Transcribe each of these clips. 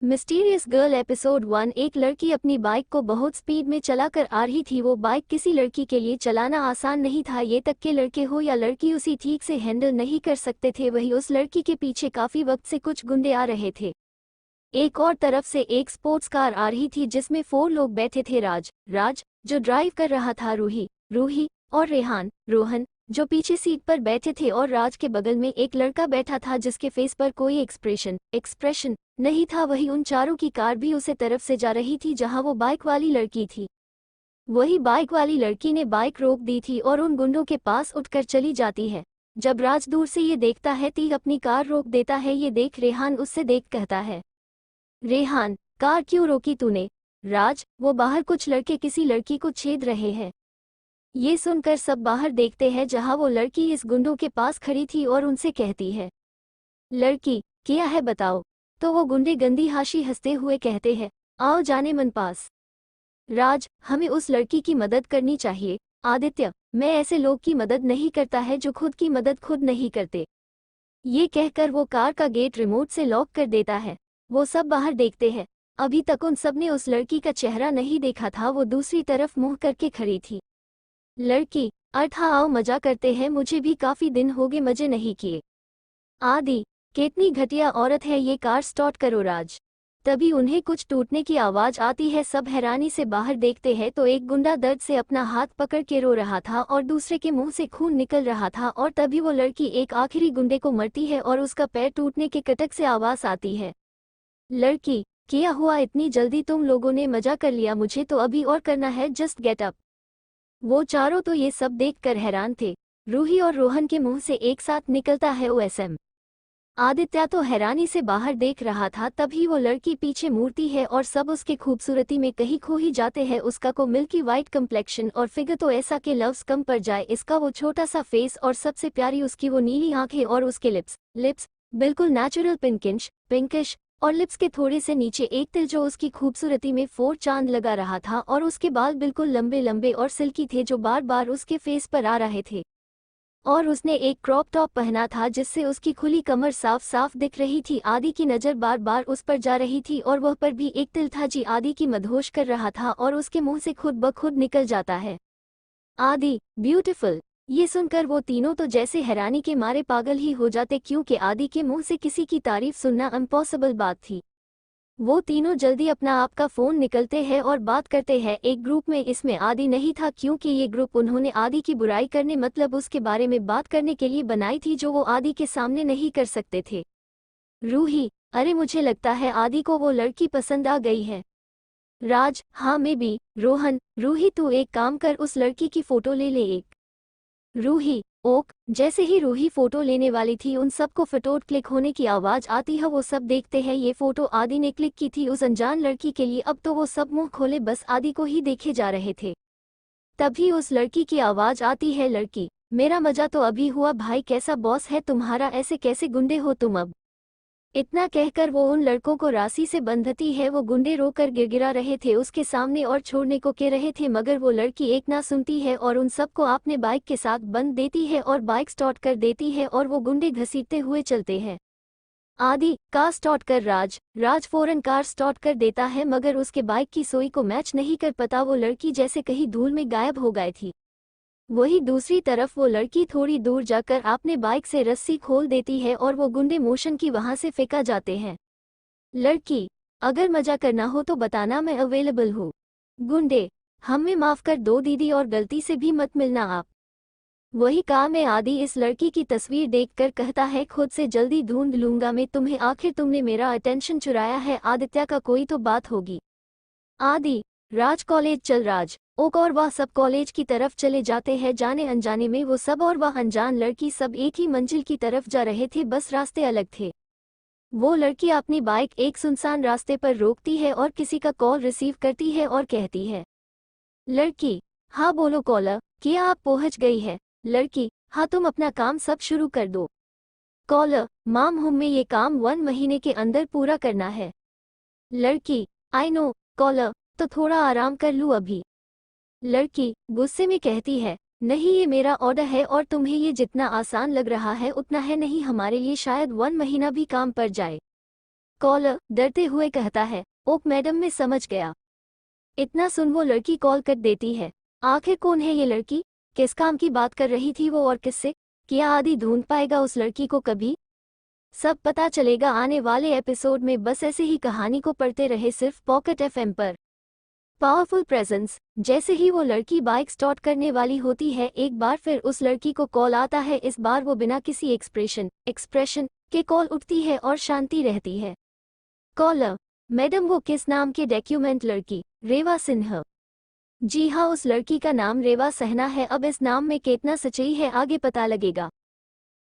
Mysterious girl episode 1। एक लड़की अपनी बाइक को बहुत स्पीड में चलाकर आ रही थी। वो बाइक किसी लड़की के लिए चलाना आसान नहीं था, ये तक के लड़के हो या लड़की उसी ठीक से हैंडल नहीं कर सकते थे। वही उस लड़की के पीछे काफी वक्त से कुछ गुंडे आ रहे थे। एक और तरफ से एक स्पोर्ट्स कार आ रही थी जिसमें 4 लोग बैठे थे। राज जो ड्राइव कर रहा था, रूही और रेहान रोहन जो पीछे सीट पर बैठे थे, और राज के बगल में एक लड़का बैठा था जिसके फेस पर कोई एक्सप्रेशन नहीं था। वही उन चारों की कार भी उसे तरफ से जा रही थी जहां वो बाइक वाली लड़की थी। वही बाइक वाली लड़की ने बाइक रोक दी थी और उन गुंडों के पास उठकर चली जाती है। जब राज दूर से ये देखता है ती अपनी कार रोक देता है। ये देख रेहान उससे देख कहता है, रेहान कार क्यों रोकी तूने? राज, वो बाहर कुछ लड़के किसी लड़की को छेड़ रहे हैं। ये सुनकर सब बाहर देखते हैं जहां वो लड़की इस गुंडों के पास खड़ी थी और उनसे कहती है, लड़की क्या है बताओ? तो वो गुंडे गंदी हाशी हंसते हुए कहते हैं, आओ जाने मन पास। राज, हमें उस लड़की की मदद करनी चाहिए। आदित्य, मैं ऐसे लोग की मदद नहीं करता है जो खुद की मदद खुद नहीं करते। ये कहकर वो कार का गेट रिमोट से लॉक कर देता है। वो सब बाहर देखते हैं। अभी तक उन सब ने उस लड़की का चेहरा नहीं देखा था। वो दूसरी तरफ मुंह करके खड़ी थी। लड़की, अर्थात आओ मजा करते हैं, मुझे भी काफी दिन हो गए मजे नहीं किए। आदि, कितनी घटिया औरत है ये, कार स्टार्ट करो। राज। तभी उन्हें कुछ टूटने की आवाज आती है। सब हैरानी से बाहर देखते हैं तो एक गुंडा दर्द से अपना हाथ पकड़ के रो रहा था और दूसरे के मुंह से खून निकल रहा था। और तभी वो लड़की एक आखिरी गुंडे को मरती है और उसका पैर टूटने के कटक से आवाज आती है, लड़की क्या हुआ इतनी जल्दी? तुम लोगों ने मजा कर लिया, मुझे तो अभी और करना है, जस्ट गेट अप। वो चारों तो ये सब देखकर हैरान थे। रूही और रोहन के मुंह से एक साथ निकलता है ओएसएम। आदित्य तो हैरानी से बाहर देख रहा था। तभी वो लड़की पीछे मुड़ती है और सब उसके खूबसूरती में कहीं खो ही जाते हैं। उसका को मिल्की वाइट कम्प्लेक्शन और फिगर तो ऐसा के लव्स कम पड़ जाए। इसका वो छोटा सा फेस और सबसे प्यारी उसकी वो नीली आंखें और उसके लिप्स बिल्कुल नेचुरल पिंकिश और लिप्स के थोड़े से नीचे एक तिल जो उसकी खूबसूरती में 4 चांद लगा रहा था। और उसके बाल बिल्कुल लंबे लंबे और सिल्की थे जो बार बार उसके फेस पर आ रहे थे। और उसने एक क्रॉप टॉप पहना था जिससे उसकी खुली कमर साफ साफ दिख रही थी। आदि की नज़र बार बार उस पर जा रही थी और वह पर भी एक तिल था जी आदि की मदहोश कर रहा था और उसके मुंह से खुद ब खुद निकल जाता है, आदि ब्यूटीफुल। ये सुनकर वो तीनों तो जैसे हैरानी के मारे पागल ही हो जाते, क्योंकि आदि के मुंह से किसी की तारीफ सुनना इम्पॉसिबल बात थी। वो तीनों जल्दी अपना आपका फोन निकलते हैं और बात करते हैं एक ग्रुप में। इसमें आदि नहीं था क्योंकि ये ग्रुप उन्होंने आदि की बुराई करने मतलब उसके बारे में बात करने के लिए बनाई थी जो वो आदि के सामने नहीं कर सकते थे। रूही, अरे मुझे लगता है आदि को वो लड़की पसंद आ गई है। राज, हाँ मैं भी। रोहन, रूही तू एक काम कर, उस लड़की की फोटो ले ले एक। रूही, ओक। जैसे ही रूही फोटो लेने वाली थी उन सबको फटोट क्लिक होने की आवाज आती है। वो सब देखते हैं ये फोटो आदि ने क्लिक की थी उस अनजान लड़की के लिए। अब तो वो सब मुंह खोले बस आदि को ही देखे जा रहे थे। तभी उस लड़की की आवाज आती है, लड़की मेरा मजा तो अभी हुआ भाई, कैसा बॉस है तुम्हारा, ऐसे कैसे गुंडे हो तुम अब? इतना कहकर वो उन लड़कों को राशि से बंधती है। वो गुंडे रोकर गिड़गिड़ा रहे थे उसके सामने और छोड़ने को कह रहे थे, मगर वो लड़की एक ना सुनती है और उन सबको आपने बाइक के साथ बंध देती है और बाइक स्टार्ट कर देती है और वो गुंडे घसीटते हुए चलते हैं। आदि, कार स्टार्ट कर। राज फौरन कार स्टार्ट कर देता है मगर उसके बाइक की सोई को मैच नहीं कर पाता। वो लड़की जैसे कहीं धूल में गायब हो गई थी। वही दूसरी तरफ वो लड़की थोड़ी दूर जाकर आपने बाइक से रस्सी खोल देती है और वो गुंडे मोशन की वहां से फेंका जाते हैं। लड़की, अगर मजा करना हो तो बताना, मैं अवेलेबल हूँ। गुंडे, हमें माफ कर दो दीदी और गलती से भी मत मिलना आप। वही काम में आदि इस लड़की की तस्वीर देखकर कहता है, खुद से जल्दी ढूंढ लूंगा मैं तुम्हें, आखिर तुमने मेरा अटेंशन चुराया है। आदित्य का कोई तो बात होगी। आदि, राज कॉलेज चल। राज, ओक और वह सब कॉलेज की तरफ चले जाते हैं। जाने अनजाने में वो सब और वह अनजान लड़की सब एक ही मंजिल की तरफ जा रहे थे, बस रास्ते अलग थे। वो लड़की अपनी बाइक एक सुनसान रास्ते पर रोकती है और किसी का कॉल रिसीव करती है और कहती है, लड़की, हाँ बोलो कॉलर, क्या आप पहुंच गई है? लड़की, हाँ तुम अपना काम सब शुरू कर दो। कॉलर, माम हमें ये काम 1 महीने के अंदर पूरा करना है। लड़की, आई नो कॉलर, तो थोड़ा आराम कर लूँ अभी। लड़की गुस्से में कहती है, नहीं ये मेरा ऑर्डर है और तुम्हें ये जितना आसान लग रहा है उतना है नहीं, हमारे लिए शायद 1 महीना भी काम पड़ जाए। कॉलर डरते हुए कहता है, ओक मैडम मैं समझ गया। इतना सुन वो लड़की कॉल कट देती है। आखिर कौन है ये लड़की, किस काम की बात कर रही थी वो और किससे? क्या आदि ढूंढ पाएगा उस लड़की को कभी? सब पता चलेगा आने वाले एपिसोड में। बस ऐसे ही कहानी को पढ़ते रहे सिर्फ पॉकेट एफएम पर। Powerful presence. जैसे ही वो लड़की बाइक स्टार्ट करने वाली होती है, एक बार फिर उस लड़की को कॉल आता है। इस बार वो बिना किसी एक्सप्रेशन के कॉल उठती है और शांति रहती है। कॉलर, मैडम वो किस नाम के डॉक्यूमेंट लड़की? रेवा सिन्हा। जी हाँ, उस लड़की का नाम रेवा सहना है। अब इस नाम में कितना सच्चाई है आगे पता लगेगा।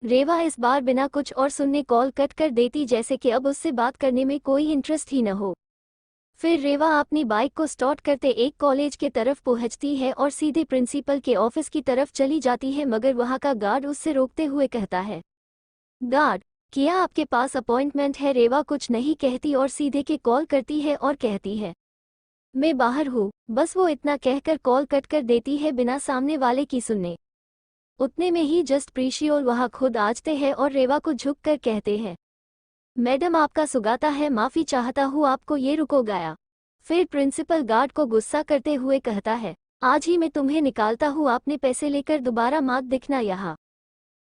रेवा इस बार बिना कुछ और सुनने कॉल कट कर देती, जैसे कि अब उससे बात करने में कोई इंटरेस्ट ही न हो। फिर रेवा अपनी बाइक को स्टार्ट करते एक कॉलेज के तरफ पहुंचती है और सीधे प्रिंसिपल के ऑफिस की तरफ चली जाती है, मगर वहां का गार्ड उससे रोकते हुए कहता है, गार्ड क्या आपके पास अपॉइंटमेंट है? रेवा कुछ नहीं कहती और सीधे के कॉल करती है और कहती है, मैं बाहर हूँ। बस वो इतना कहकर कॉल कट कर देती है बिना सामने वाले की सुनने। उतने में ही जस्ट प्रीशियोल वहां खुद आते हैं और रेवा को झुक कर कहते हैं, मैडम आपका सुगाता है, माफ़ी चाहता हूँ आपको ये रुको गया। फिर प्रिंसिपल गार्ड को गुस्सा करते हुए कहता है, आज ही मैं तुम्हें निकालता हूँ, आपने पैसे लेकर दोबारा मत दिखना यहाँ।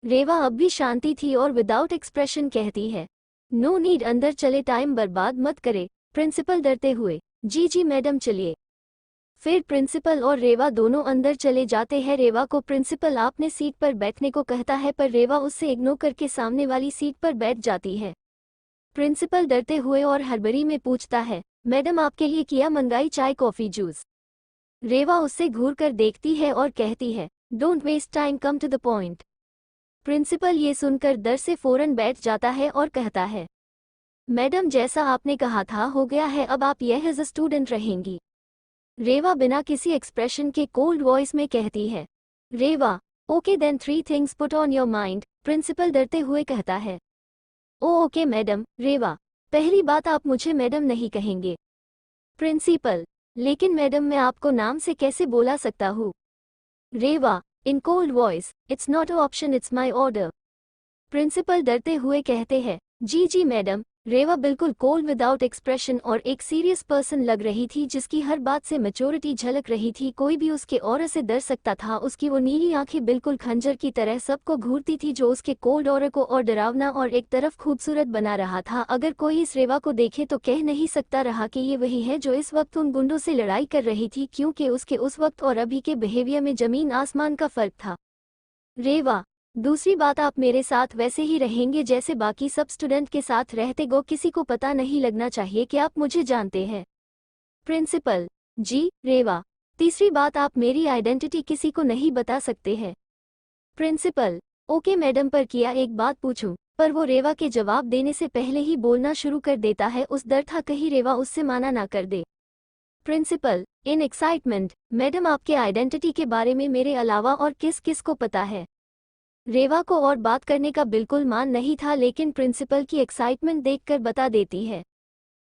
रेवा अब भी शांति थी और विदाउट एक्सप्रेशन कहती है, नो नीड, अंदर चले, टाइम बर्बाद मत करे। प्रिंसिपल डरते हुए, जी जी मैडम चलिए। फिर प्रिंसिपल और रेवा दोनों अंदर चले जाते हैं। रेवा को प्रिंसिपल अपने सीट पर बैठने को कहता है, पर रेवा उससे इग्नोर करके सामने वाली सीट पर बैठ जाती है। प्रिंसिपल डरते हुए और हड़बड़ी में पूछता है, मैडम आपके लिए क्या मंगाई, चाय कॉफ़ी जूस? रेवा उससे घूर कर देखती है और कहती है, don't waste time, come to the point. Principal ये सुनकर डर से फौरन बैठ जाता है और कहता है, मैडम जैसा आपने कहा था हो गया है, अब आप यह एज अ स्टूडेंट रहेंगी। रेवा बिना किसी एक्सप्रेशन के कोल्ड वॉइस में कहती है, Reva okay then 3 things put on your mind. Principal डरते हुए कहता है, ओ ओके मैडम। रेवा, पहली बात आप मुझे मैडम नहीं कहेंगे। प्रिंसिपल, लेकिन मैडम मैं आपको नाम से कैसे बुला सकता हूँ? Reva in cold voice, it's not a option, it's my order. Principal डरते हुए कहते हैं, जी जी मैडम। रेवा बिल्कुल कोल्ड विदाउट एक्सप्रेशन और एक सीरियस पर्सन लग रही थी, जिसकी हर बात से मैच्योरिटी झलक रही थी। कोई भी उसके ऑरा से डर सकता था। उसकी वो नीली आंखें बिल्कुल खंजर की तरह सबको घूरती थी, जो उसके कोल्ड ऑरा को और डरावना और एक तरफ खूबसूरत बना रहा था। अगर कोई इस रेवा को देखे तो कह नहीं सकता रहा कि ये वही है जो इस वक्त उन गुंडों से लड़ाई कर रही थी, क्योंकि उसके उस वक्त और अभी के बिहेवियर में जमीन आसमान का फर्क था। रेवा, दूसरी बात, आप मेरे साथ वैसे ही रहेंगे जैसे बाकी सब स्टूडेंट के साथ रहते गो, किसी को पता नहीं लगना चाहिए कि आप मुझे जानते हैं। प्रिंसिपल, जी। रेवा, तीसरी बात, आप मेरी आइडेंटिटी किसी को नहीं बता सकते हैं। प्रिंसिपल, ओके मैडम, पर किया एक बात पूछूं? पर वो रेवा के जवाब देने से पहले ही बोलना शुरू कर देता है। उस डर था कहीं रेवा उससे माना ना कर दे। प्रिंसिपल इन एक्साइटमेंट, मैडम आपके आइडेंटिटी के बारे में मेरे अलावा और किस किस को पता है? रेवा को और बात करने का बिल्कुल मान नहीं था, लेकिन प्रिंसिपल की एक्साइटमेंट देखकर बता देती है।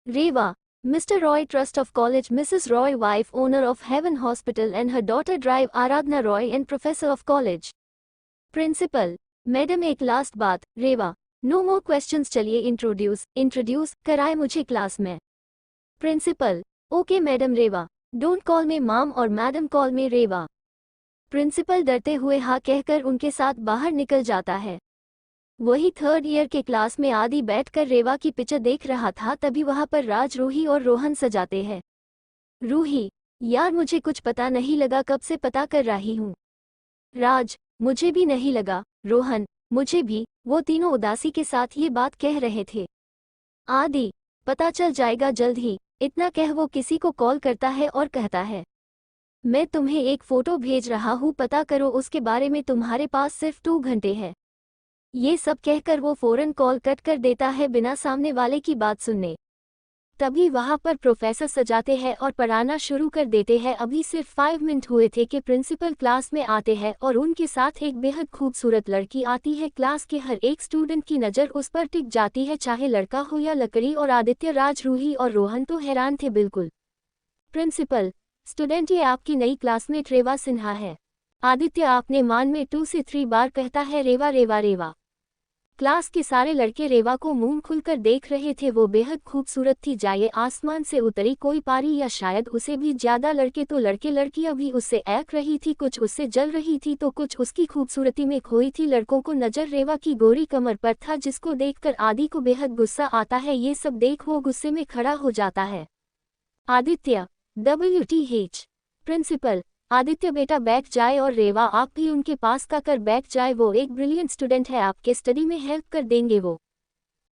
Reva, Mr Roy trust of college, Mrs Roy wife owner of Heaven Hospital and her daughter drive Aradhana Roy and professor of college. Principal, madam एक लास्ट बात। रेवा, नो मोर क्वेश्चंस, चलिए इंट्रोड्यूस कराए मुझे क्लास में। Principal, okay madam. Reva, don't call me mom और madam, call me Reva. Principal डरते हुए हाँ कहकर उनके साथ बाहर निकल जाता है। वही 3rd ईयर के क्लास में आदि बैठकर रेवा की पिक्चर देख रहा था, तभी वहां पर राज, रूही और रोहन सजाते हैं। रूही, यार मुझे कुछ पता नहीं लगा, कब से पता कर रही हूँ। राज, मुझे भी नहीं लगा। रोहन, मुझे भी। वो तीनों उदासी के साथ ये बात कह रहे थे। आदि, पता चल जाएगा जल्द ही। इतना कह वो किसी को कॉल करता है और कहता है, मैं तुम्हें एक फोटो भेज रहा हूँ, पता करो उसके बारे में, तुम्हारे पास सिर्फ 2 घंटे है। ये सब कहकर वो फौरन कॉल कट कर देता है बिना सामने वाले की बात सुनने। तभी वहां पर प्रोफेसर सजाते हैं और पढ़ाना शुरू कर देते हैं। अभी सिर्फ 5 मिनट हुए थे कि प्रिंसिपल क्लास में आते हैं और उनके साथ एक बेहद खूबसूरत लड़की आती है। क्लास के हर एक स्टूडेंट की नज़र उस पर टिक जाती है, चाहे लड़का हो या लकड़ी, और आदित्य, राज, रूही और रोहन तो हैरान थे बिल्कुल। प्रिंसिपल, स्टूडेंट ये आपकी नई क्लासमेट रेवा सिन्हा है। आदित्य आपने मान में 2 से 3 बार कहता है रेवा रेवा रेवा। क्लास के सारे लड़के रेवा को मुंह खुलकर देख रहे थे। वो बेहद खूबसूरत थी, जाए आसमान से उतरी कोई पारी या शायद उसे भी ज्यादा। लड़के तो लड़के लड़कियां भी उससे ऐक रही थी, कुछ उससे जल रही थी तो कुछ उसकी खूबसूरती में खोई थी। लड़कों को नजर रेवा की गोरी कमर पर था, जिसको देखकर आदि को बेहद गुस्सा आता है। ये सब देख वो गुस्से में खड़ा हो जाता है। आदित्य WTH प्रिंसिपल, आदित्य बेटा बैठ जाए और रेवा आप भी उनके पास का कर बैठ जाए, वो एक ब्रिलियंट स्टूडेंट है, आपके स्टडी में हेल्प कर देंगे वो।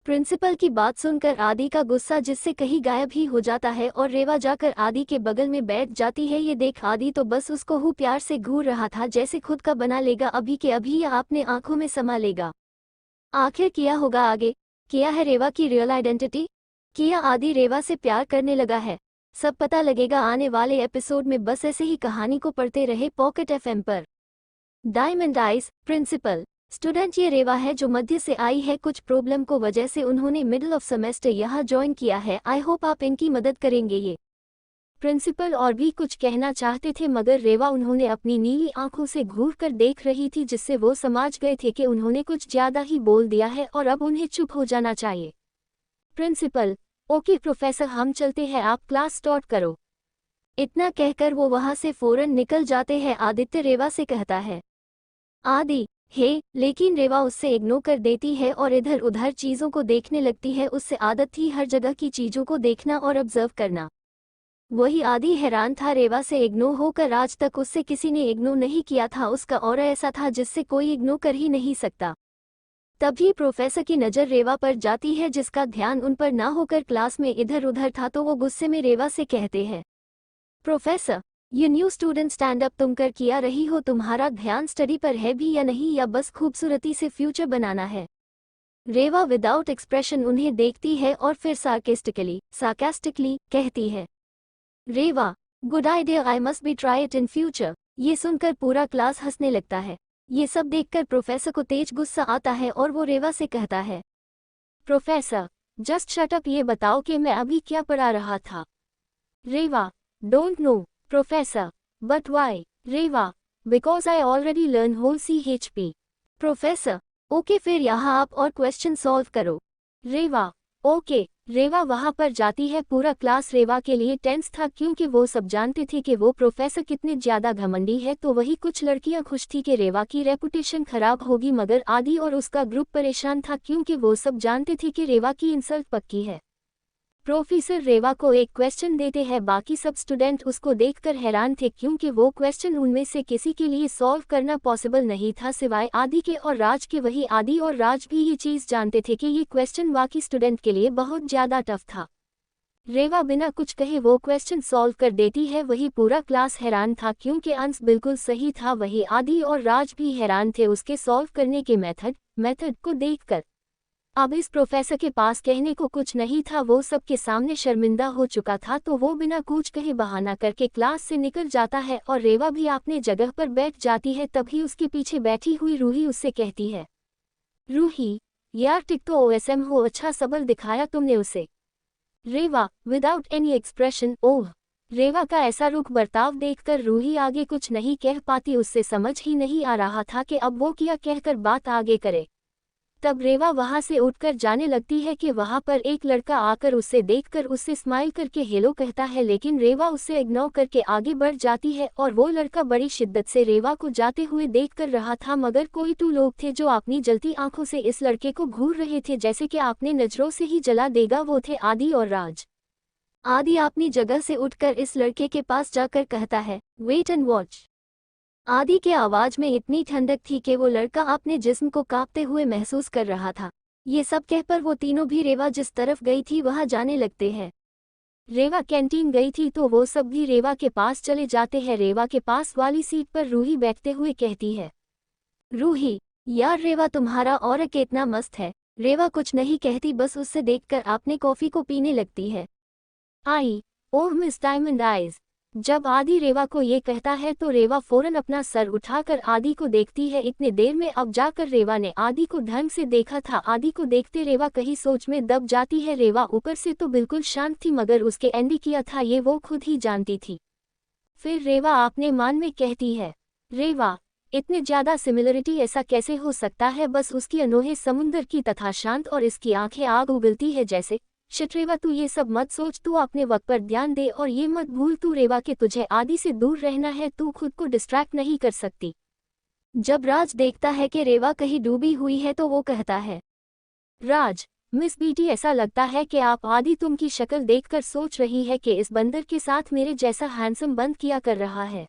प्रिंसिपल की बात सुनकर आदि का गुस्सा जिससे कहीं गायब ही हो जाता है और रेवा जाकर आदि के बगल में बैठ जाती है। ये देख आदि तो बस उसको हूँ प्यार से घूर रहा था, जैसे खुद का बना लेगा अभी के अभी या अपने आंखों में समा लेगा। आखिर किया होगा आगे, किया है रेवा की रियल आइडेंटिटी, किया आदि रेवा से प्यार करने लगा है, सब पता लगेगा आने वाले एपिसोड में। बस ऐसे ही कहानी को पढ़ते रहे पॉकेट FM पर। डायमंड आइज प्रिंसिपल, स्टूडेंट ये रेवा है जो मध्य से आई है, कुछ प्रॉब्लम को वजह से उन्होंने मिडिल ऑफ सेमेस्टर यहाँ ज्वाइन किया है। आई होप आप इनकी मदद करेंगे। ये प्रिंसिपल और भी कुछ कहना चाहते थे मगर रेवा उन्होंने अपनी नीली आंखों से घूर कर देख रही थी, जिससे वो समझ गए थे कि उन्होंने कुछ ज्यादा ही बोल दिया है और अब उन्हें चुप हो जाना चाहिए। प्रिंसिपल, ओके प्रोफेसर हम चलते हैं, आप क्लास स्टार्ट करो। इतना कहकर वो वहां से फौरन निकल जाते हैं। आदित्य रेवा से कहता है आदि हे, लेकिन रेवा उससे इग्नोर कर देती है और इधर उधर चीजों को देखने लगती है। उससे आदत थी हर जगह की चीजों को देखना और ऑब्जर्व करना। वही आदि हैरान था रेवा से इग्नोर होकर, आज तक उससे किसी ने इग्नोर नहीं किया था। उसका ऑरा ऐसा था जिससे कोई इग्नोर कर ही नहीं सकता। तभी प्रोफेसर की नज़र रेवा पर जाती है, जिसका ध्यान उन पर ना होकर क्लास में इधर उधर था। तो वो गुस्से में रेवा से कहते हैं प्रोफेसर, ये न्यू स्टूडेंट स्टैंड अप तुम कर किया रही हो, तुम्हारा ध्यान स्टडी पर है भी या नहीं, या बस खूबसूरती से फ्यूचर बनाना है। रेवा विदाउट एक्सप्रेशन उन्हें देखती है और फिर सार्कास्टिकली कहती है Reva good idea, I must be try it in future. ये सुनकर पूरा क्लास हंसने लगता है। ये सब देखकर प्रोफेसर को तेज गुस्सा आता है और वो रेवा से कहता है प्रोफेसर जस्ट शट अप, ये बताओ कि मैं अभी क्या पढ़ा रहा था। Reva don't know professor, but why. Reva because I already learn whole CHP। Professor okay, फिर यहाँ आप और क्वेश्चन सॉल्व करो। रेवा ओके। रेवा वहां पर जाती है। पूरा क्लास रेवा के लिए टेंस था, क्योंकि वो सब जानते थे कि वो प्रोफेसर कितने ज्यादा घमंडी है। तो वही कुछ लड़कियां खुश थी कि रेवा की रेपुटेशन खराब होगी, मगर आदि और उसका ग्रुप परेशान था, क्योंकि वो सब जानते थे कि रेवा की इंसल्ट पक्की है। प्रोफेसर रेवा को एक क्वेश्चन देते हैं, बाकी सब स्टूडेंट उसको देखकर हैरान थे, क्योंकि वो क्वेश्चन उनमें से किसी के लिए सॉल्व करना पॉसिबल नहीं था सिवाय आदि के और राज के। वही आदि और राज भी ये चीज जानते थे कि ये क्वेश्चन बाकी स्टूडेंट के लिए बहुत ज्यादा टफ था। रेवा बिना कुछ कहे वो क्वेश्चन सॉल्व कर देती है। वही पूरा क्लास हैरान था, क्योंकि आंसर बिल्कुल सही था। वही आदि और राज भी हैरान थे उसके सॉल्व करने के मेथड को देखकर। अब इस प्रोफेसर के पास कहने को कुछ नहीं था, वो सबके सामने शर्मिंदा हो चुका था। तो वो बिना कुछ कहे बहाना करके क्लास से निकल जाता है और रेवा भी अपने जगह पर बैठ जाती है। तभी उसके पीछे बैठी हुई रूही उससे कहती है रूही यार टिक तो OSM हो, अच्छा सबल दिखाया तुमने उसे। रेवा विदाउट एनी एक्सप्रेशन ओह। रेवा का ऐसा रुख बर्ताव देखकर रूही आगे कुछ नहीं कह पाती। उससे समझ ही नहीं आ रहा था कि अब वो क्या कहकर बात आगे करे। तब रेवा वहां से उठकर जाने लगती है कि वहां पर एक लड़का आकर उससे देखकर उससे स्माइल करके हेलो कहता है, लेकिन रेवा उससे इग्नोर करके आगे बढ़ जाती है। और वो लड़का बड़ी शिद्दत से रेवा को जाते हुए देख कर रहा था, मगर कोई 2 लोग थे जो अपनी जलती आंखों से इस लड़के को घूर रहे थे, जैसे कि आपने नजरों से ही जला देगा। वो थे आदि और राज। आदि अपनी जगह से उठकर इस लड़के के पास जाकर कहता है वेट एंड वॉच। आदि के आवाज में इतनी ठंडक थी कि वो लड़का अपने जिस्म को कांपते हुए महसूस कर रहा था। ये सब कहकर वो तीनों भी रेवा जिस तरफ गई थी वहां जाने लगते हैं। रेवा कैंटीन गई थी तो वो सब भी रेवा के पास चले जाते हैं। रेवा के पास वाली सीट पर रूही बैठते हुए कहती है रूही यार रेवा तुम्हारा और कितना मस्त है। रेवा कुछ नहीं कहती, बस उससे देखकर अपने कॉफी को पीने लगती है। आई ओह मिस डायमंड आइज। जब आदि रेवा को ये कहता है तो रेवा फौरन अपना सर उठाकर आदि को देखती है। इतने देर में अब जाकर रेवा ने आदि को ढंग से देखा था। आदि को देखते रेवा कहीं सोच में दब जाती है। रेवा ऊपर से तो बिल्कुल शांत थी, मगर उसके एंडी किया था ये वो खुद ही जानती थी। फिर रेवा अपने मान में कहती है रेवा इतने ज्यादा सिमिलरिटी ऐसा कैसे हो सकता है, बस उसकी अनोहे समुंदर की तथा शांत और इसकी आंखें आग उगलती है जैसे। शिट रेवा, तू ये सब मत सोच, तू अपने वक्त पर ध्यान दे और ये मत भूल तू रेवा के तुझे आदि से दूर रहना है, तू खुद को डिस्ट्रैक्ट नहीं कर सकती। जब राज देखता है कि रेवा कहीं डूबी हुई है तो वो कहता है, राज, मिस बीटी, ऐसा लगता है कि आप आदि तुम की शक्ल देखकर सोच रही है कि इस बंदर के साथ मेरे जैसा हैंडसम बंद किया कर रहा है।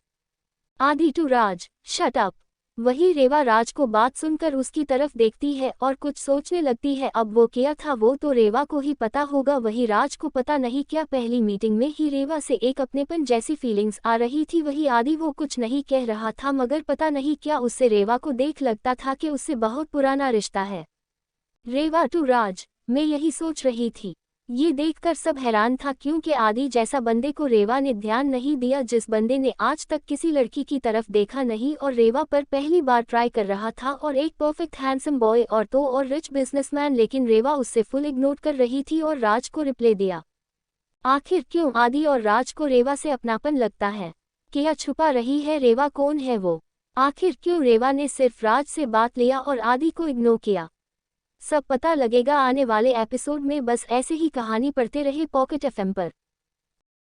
आदि टू राज, शट अप। वही रेवा राज को बात सुनकर उसकी तरफ देखती है और कुछ सोचने लगती है। अब वो क्या था वो तो रेवा को ही पता होगा, वही राज को पता नहीं क्या। पहली मीटिंग में ही रेवा से एक अपनेपन जैसी फीलिंग्स आ रही थी। वही आदि वो कुछ नहीं कह रहा था मगर पता नहीं क्या उससे रेवा को देख लगता था कि उससे बहुत पुराना रिश्ता है। रेवा टू राज, मैं यही सोच रही थी। ये देखकर सब हैरान था क्योंकि आदि जैसा बंदे को रेवा ने ध्यान नहीं दिया, जिस बंदे ने आज तक किसी लड़की की तरफ देखा नहीं और रेवा पर पहली बार ट्राई कर रहा था, और एक परफेक्ट हैंडसम बॉय और रिच बिजनेसमैन, लेकिन रेवा उससे फुल इग्नोर कर रही थी और राज को रिप्लाई दिया। आखिर क्यों आदि और राज को रेवा से अपनापन लगता है? क्या छुपा रही है रेवा? कौन है वो? आखिर क्यों रेवा ने सिर्फ राज से बात लिया और आदि को इग्नोर किया? सब पता लगेगा आने वाले एपिसोड में। बस ऐसे ही कहानी पढ़ते रहे पॉकेट एफएम पर।